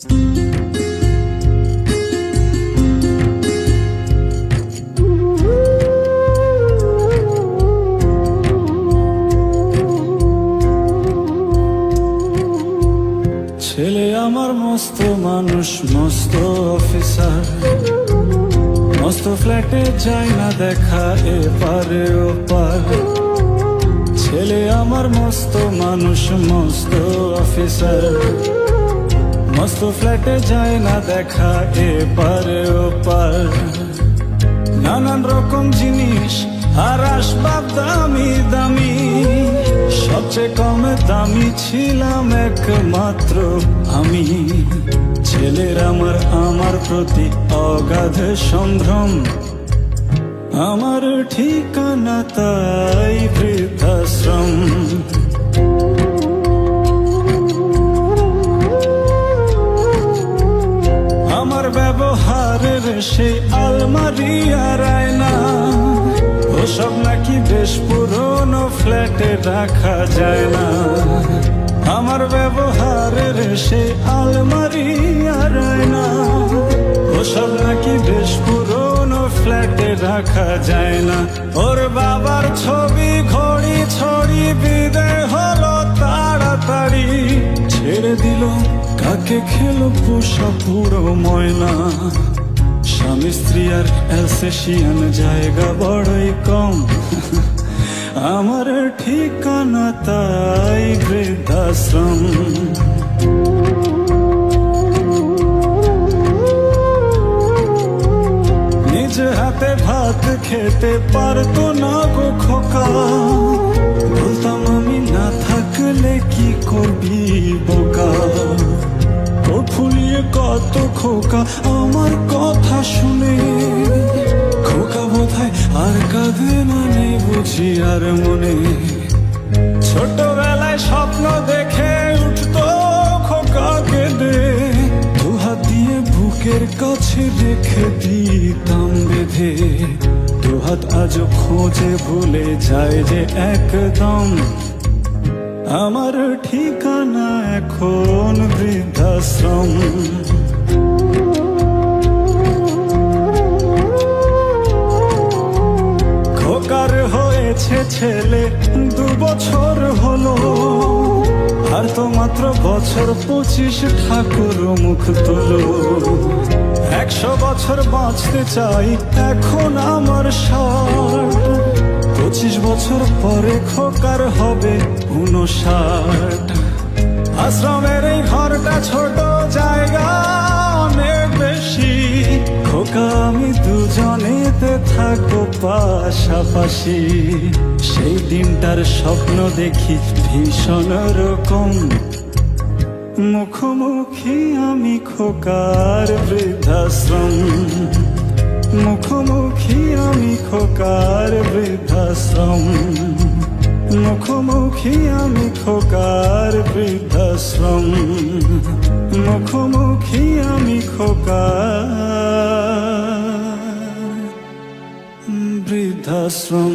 ছেলে আমার মস্ত মানুষ, মস্ত অফিসার, মস্ত ফ্ল্যাটে যায় না দেখা এপারে ওপার। ছেলে আমার মস্ত মানুষ, মস্ত অফিসার, মস্ত ফ্ল্যাটে যায় না দেখা এপারে ওপার। নানান রকম জিনিস আর আসবাব দামি দামি, সবচেয়ে কম দামি ছিলাম একমাত্র আমি। ছেলের আমার প্রতি অগাধ সম্ভ্রম, আমার ঠিকানা তাই বৃদ্ধাশ্রম। আমার ব্যবহারের সেই আলমারি আর আয়না, ওসব নাকি বেশ পুরনো ফ্ল্যাটে রাখা যায় না। আমার ব্যবহারের সেই আলমারি আর আয়না, ওসব নাকি বেশ পুরনো ফ্ল্যাটে রাখা যায় না। ওর বাবার ছবি ঘড়ি ছড়ি বিদায় হলো তাড়াতাড়ি, ছেড়ে দিল কাকে খেলো পোষা পুরো ময়না। স্বামী স্ত্রী আর অ্যালসেশিয়ান জায়গা বড়ই কম, আমার ঠিকানা তাই বৃদ্ধাশ্রম। নিজ হাতে ভাত খেতে পারতো না গো খোকা, বলতাম আমি না থাকলে কি করবি বোকা। ঠোঁট ফুলিয়ে কত খোকা আমার কথা শুনে, খোকা বোধহয় আর কাঁদে না, নেই বুঝি আর মনে। ছোটবেলায় স্বপ্ন দেখে উঠতো খোকা কেঁদে, দুহাত দিয়ে বুকের কাছে রেখে দিতাম বেঁধে। দুহাত আজও খোঁজে ভুলে যায় যে একদম, আমার ঠিকানা এখন বৃদ্ধাশ্রম। খোকার হয়েছে ছেলে 2 বছর হলো, আর তো মাত্র বছর 25 ঠাকুর মুখ তোলো। 100 বছর বাঁচতে চাই এখন আমার 60, 25 বছর পরে খোকার হবে 59। আশ্রমের এই ঘরটা ছোট, জায়গা অনেক বেশি, খোকা আমি দুজনেতে থাকবো পাশাপাশি। সেই দিনটার স্বপ্ন দেখি ভীষণ রকম, মুখোমুখি আমি খোকার বৃদ্ধাশ্রম। মুখোমুখি আমি খোকার বৃদ্ধাশ্রম, মুখোমুখি আমি খোকার বৃদ্ধাশ্রম, মুখোমুখি আমি খোকার বৃদ্ধাশ্রম।